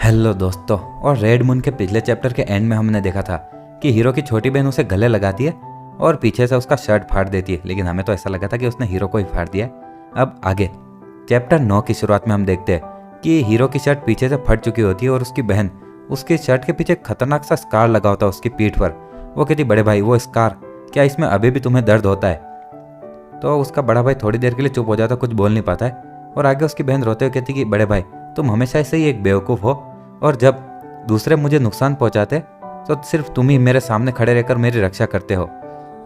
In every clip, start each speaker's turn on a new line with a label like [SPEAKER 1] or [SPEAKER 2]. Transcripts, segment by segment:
[SPEAKER 1] Hello दोस्तों। और red moon के पिछले चैप्टर के एंड में हमने देखा था कि हीरो की छोटी बहन उसे गले लगाती है और पीछे से उसका शर्ट फाड़ देती है, लेकिन हमें तो ऐसा लगा था कि उसने हीरो को ही फाड़ दिया है। अब आगे चैप्टर 9 की शुरुआत में हम देखते हैं कि हीरो की शर्ट पीछे से फट चुकी होती है और उसकी बहन उसकी शर्ट के पीछे खतरनाक सा स्कार लगा होता है उसकी पीठ पर। वो कहती, बड़े भाई वो स्कार, क्या इसमें अभी भी तुम्हें दर्द होता है? तो उसका बड़ा भाई थोड़ी देर के लिए चुप हो जाता, कुछ बोल नहीं पाता है। और आगे उसकी बहन रोते हुए कहती कि बड़े भाई तुम हमेशा ऐसे ही एक बेवकूफ़ हो, और जब दूसरे मुझे नुकसान पहुंचाते तो सिर्फ तुम ही मेरे सामने खड़े रहकर मेरी रक्षा करते हो।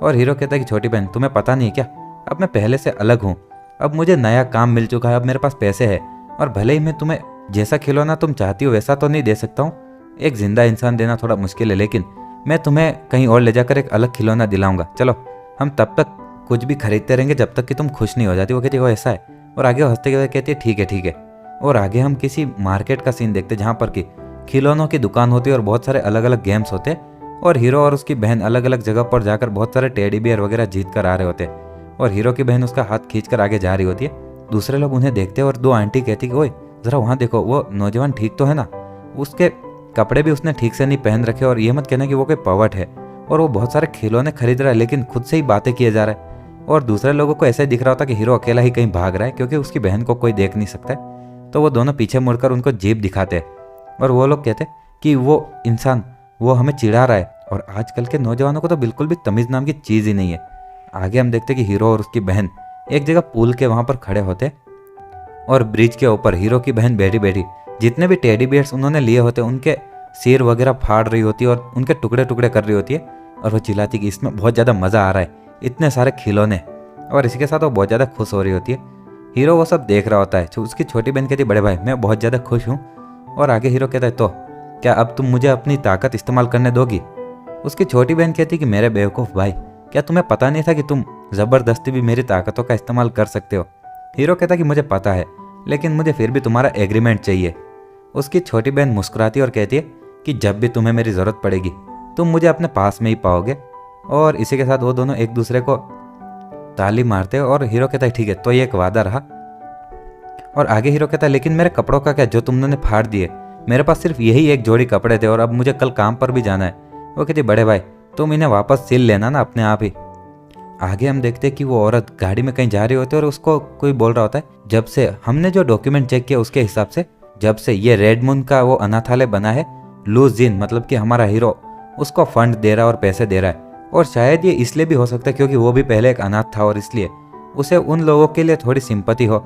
[SPEAKER 1] और हीरो कहता है कि छोटी बहन तुम्हें पता नहीं क्या, अब मैं पहले से अलग हूँ, अब मुझे नया काम मिल चुका है, अब मेरे पास पैसे है, और भले ही मैं तुम्हें जैसा खिलौना तुम चाहती हो वैसा तो नहीं दे सकता हूँ, एक जिंदा इंसान देना थोड़ा मुश्किल है, लेकिन मैं तुम्हें कहीं और ले जाकर एक अलग खिलौना दिलाऊंगा। चलो हम तब तक कुछ भी खरीदते रहेंगे जब तक कि तुम खुश नहीं हो जाती। वो कहती है वो ऐसा है, और आगे हंसते हुए कहती है ठीक है ठीक है। और आगे हम किसी मार्केट का सीन देखते जहाँ पर कि खिलौनों की दुकान होती है और बहुत सारे अलग अलग गेम्स होते हैं, और हीरो और उसकी बहन अलग अलग जगह पर जाकर बहुत सारे टेडी बियर वगैरह जीत कर आ रहे होते हैं, और हीरो की बहन उसका हाथ खींचकर आगे जा रही होती है। दूसरे लोग उन्हें देखते हैं और दो आंटी कहती कि ओए जरा वहाँ देखो, वो नौजवान ठीक तो है ना, उसके कपड़े भी उसने ठीक से नहीं पहन रखे, और ये मत कहना कि वो कोई पवट है, और वो बहुत सारे खिलौने खरीद रहा है लेकिन खुद से ही बातें किए जा रहा है। और दूसरे लोगों को ऐसा ही दिख रहा होता कि हीरो अकेला ही कहीं भाग रहा है क्योंकि उसकी बहन को कोई देख नहीं सकता है। तो वो दोनों पीछे मुड़कर उनको जीप दिखाते हैं, और वो लोग कहते कि वो इंसान वो हमें चिढ़ा रहा है, और आजकल के नौजवानों को तो बिल्कुल भी तमीज़ नाम की चीज़ ही नहीं है। आगे हम देखते कि हीरो और उसकी बहन एक जगह पुल के वहाँ पर खड़े होते, और ब्रिज के ऊपर हीरो की बहन बैठी बैठी जितने भी टेडी बियर्स उन्होंने लिए होते उनके सिर वगैरह फाड़ रही होती है और उनके टुकड़े टुकड़े कर रही होती है, और वो चिल्लाती कि इसमें बहुत ज़्यादा मज़ा आ रहा है, इतने सारे खिलौने, और इसी के साथ वो बहुत ज़्यादा खुश हो रही होती है। हीरो वो सब देख रहा होता है। उसकी छोटी बहन कहती है बड़े भाई मैं बहुत ज़्यादा खुश हूँ। और आगे हीरो कहता है तो क्या अब तुम मुझे अपनी ताकत इस्तेमाल करने दोगी? उसकी छोटी बहन कहती है कि मेरे बेवकूफ़ भाई, क्या तुम्हें पता नहीं था कि तुम ज़बरदस्ती भी मेरी ताकतों का इस्तेमाल कर सकते हो? हीरो कहता है कि मुझे पता है, लेकिन मुझे फिर भी तुम्हारा एग्रीमेंट चाहिए। उसकी छोटी बहन मुस्कुराती और कहती है कि जब भी तुम्हें मेरी ज़रूरत पड़ेगी तुम मुझे अपने पास में ही पाओगे। और इसी के साथ वो दोनों एक दूसरे को ताली मारते हैं, और हीरो कहता है ठीक है तो ये एक वादा रहा। और आगे हीरो कहता है लेकिन मेरे कपड़ों का क्या जो तुमने फाड़ दिए, मेरे पास सिर्फ यही एक जोड़ी कपड़े थे और अब मुझे कल काम पर भी जाना है। वो कहती बड़े भाई तुम इन्हें वापस सिल लेना ना अपने आप ही। आगे हम देखते हैं कि वो औरत गाड़ी में कहीं जा रही होती है और उसको कोई बोल रहा होता है जब से हमने जो डॉक्यूमेंट चेक किया उसके हिसाब से जब से ये रेड मून का वो अनाथालय बना है, लूज जिन मतलब कि हमारा हीरो उसको फंड दे रहा है और पैसे दे रहा है, और शायद ये इसलिए भी हो सकता है क्योंकि वो भी पहले एक अनाथ था और इसलिए उसे उन लोगों के लिए थोड़ी सिंपैथी हो।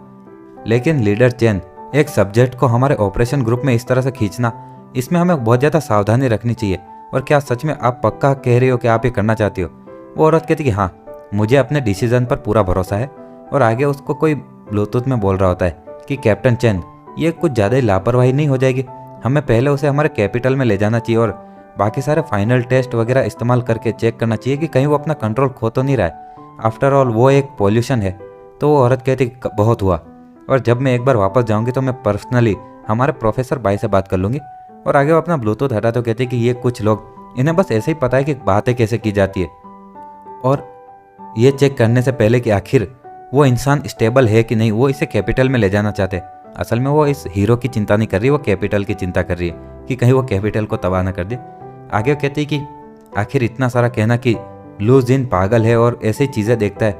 [SPEAKER 1] लेकिन लीडर चेन एक सब्जेक्ट को हमारे ऑपरेशन ग्रुप में इस तरह से खींचना, इसमें हमें बहुत ज़्यादा सावधानी रखनी चाहिए। और क्या सच में आप पक्का कह रही हो कि आप ये करना चाहती हो? वो औरत कहती कि हाँ मुझे अपने डिसीजन पर पूरा भरोसा है। और आगे उसको कोई ब्लूटूथ में बोल रहा होता है कि कैप्टन चेन ये कुछ ज़्यादा ही लापरवाही नहीं हो जाएगी, हमें पहले उसे हमारे कैपिटल में ले जाना चाहिए और बाकी सारे फाइनल टेस्ट वगैरह इस्तेमाल करके चेक करना चाहिए कि कहीं वो अपना कंट्रोल खो तो नहीं रहा है, आफ्टर ऑल वो एक पॉल्यूशन है। तो वो औरत कहती बहुत हुआ, और जब मैं एक बार वापस जाऊंगी तो मैं पर्सनली हमारे प्रोफेसर भाई से बात कर लूँगी। और आगे वो अपना ब्लूटूथ हटा तो कहती कि ये कुछ लोग इन्हें बस ऐसे ही पता है कि बातें कैसे की जाती है, और ये चेक करने से पहले कि आखिर वो इंसान स्टेबल है कि नहीं, वो इसे कैपिटल में ले जाना चाहते हैं। असल में वो इस हीरो की चिंता नहीं कर रही, वो कैपिटल की चिंता कर रही है कि कहीं वो कैपिटल को तबाह ना कर दे। आगे वो कहती है कि आखिर इतना सारा कहना कि लूज जिन पागल है और ऐसी चीज़ें देखता है,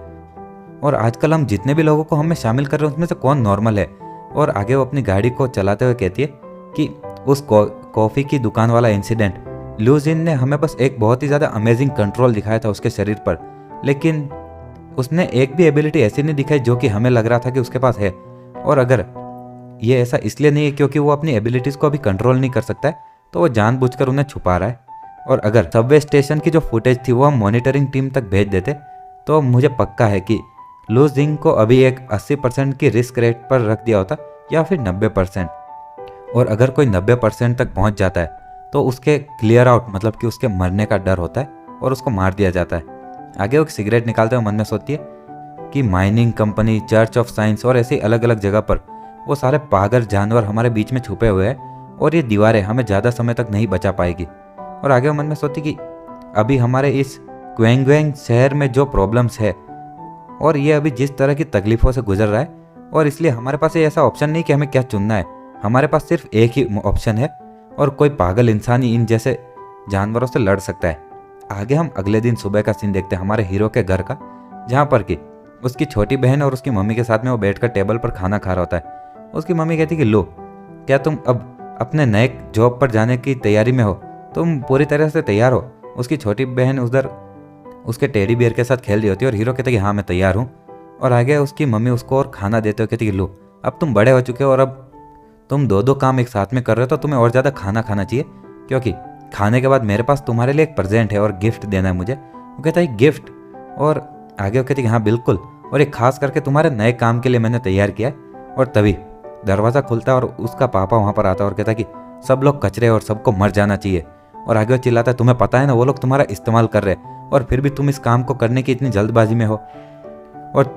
[SPEAKER 1] और आजकल हम जितने भी लोगों को हमें शामिल कर रहे हैं उसमें से कौन नॉर्मल है। और आगे वो अपनी गाड़ी को चलाते हुए कहती है कि उस कॉफ़ी की दुकान वाला इंसिडेंट, लूज जिन ने हमें बस एक बहुत ही ज़्यादा अमेजिंग कंट्रोल दिखाया था उसके शरीर पर, लेकिन उसने एक भी एबिलिटी ऐसी नहीं दिखाई जो कि हमें लग रहा था कि उसके पास है। और अगर ये ऐसा इसलिए नहीं है क्योंकि वो अपनी एबिलिटीज़ को अभी कंट्रोल नहीं कर सकता है, तो वो जानबूझकर उन्हें छुपा रहा है। और अगर सबवे स्टेशन की जो फुटेज थी वो हम मॉनिटरिंग टीम तक भेज देते तो मुझे पक्का है कि लूज जिंग को अभी एक 80% की रिस्क रेट पर रख दिया होता, या फिर 90%। और अगर कोई 90% तक पहुंच जाता है तो उसके क्लियर आउट मतलब कि उसके मरने का डर होता है और उसको मार दिया जाता है। आगे वो सिगरेट निकालते हुए मन में सोचती है कि mining company, church of science और ऐसी अलग अलग जगह पर वो सारे पागल जानवर हमारे बीच में छुपे हुए हैं, और ये दीवारें हमें ज़्यादा समय तक नहीं बचा पाएगी। और आगे वो मन में सोचती कि अभी हमारे इस क्वेंगवेंग शहर में जो प्रॉब्लम्स है और ये अभी जिस तरह की तकलीफ़ों से गुजर रहा है, और इसलिए हमारे पास ये ऐसा ऑप्शन नहीं कि हमें क्या चुनना है, हमारे पास सिर्फ एक ही ऑप्शन है और कोई पागल इंसान ही इन जैसे जानवरों से लड़ सकता है। आगे हम अगले दिन सुबह का सीन देखते हैं हमारे हीरो के घर का, जहाँ पर कि उसकी छोटी बहन और उसकी मम्मी के साथ में वो बैठकर टेबल पर खाना खा रहा होता है। उसकी मम्मी कहती कि लो, क्या तुम अब अपने नए जॉब पर जाने की तैयारी में हो? तुम पूरी तरह से तैयार हो? उसकी छोटी बहन उधर उसके टेडी बियर के साथ खेल रही होती है और हीरो कहते कि हाँ मैं तैयार हूँ। और आगे उसकी मम्मी उसको और खाना देते हो, कहती कि लो, अब तुम बड़े हो चुके हो और अब तुम दो काम एक साथ में कर रहे हो, तो तुम्हें और ज़्यादा खाना खाना चाहिए, क्योंकि खाने के बाद मेरे पास तुम्हारे लिए एक प्रेजेंट है और गिफ्ट देना है मुझे। वो कहता है गिफ्ट? और आगे वो कहती कि हाँ बिल्कुल, और एक खास करके तुम्हारे नए काम के लिए मैंने तैयार किया है। और तभी दरवाज़ा खुलता है और उसका पापा वहाँ पर आता है और कहता है कि सब लोग कचरे और सबको मर जाना चाहिए। और आगे वो चिल्लाता है, तुम्हें पता है ना वो लोग तुम्हारा इस्तेमाल कर रहे हैं और फिर भी तुम इस काम को करने की इतनी जल्दबाजी में हो, और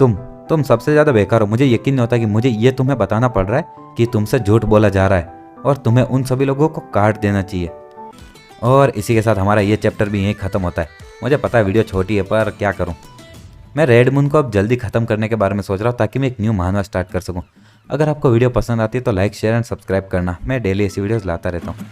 [SPEAKER 1] तुम सबसे ज़्यादा बेकार हो। मुझे यकीन नहीं होता कि मुझे ये तुम्हें बताना पड़ रहा है कि तुमसे झूठ बोला जा रहा है और तुम्हें उन सभी लोगों को काट देना चाहिए। और इसी के साथ हमारा ये चैप्टर भी यहीं ख़त्म होता है। मुझे पता है वीडियो छोटी है, पर क्या करूं, मैं रेड मून को अब जल्दी ख़त्म करने के बारे में सोच रहा हूँ ताकि मैं एक न्यू महानवा स्टार्ट कर सकूं। अगर आपको वीडियो पसंद आती है तो लाइक, शेयर एंड सब्सक्राइब करना। मैं डेली ऐसी वीडियोस लाता रहता हूँ।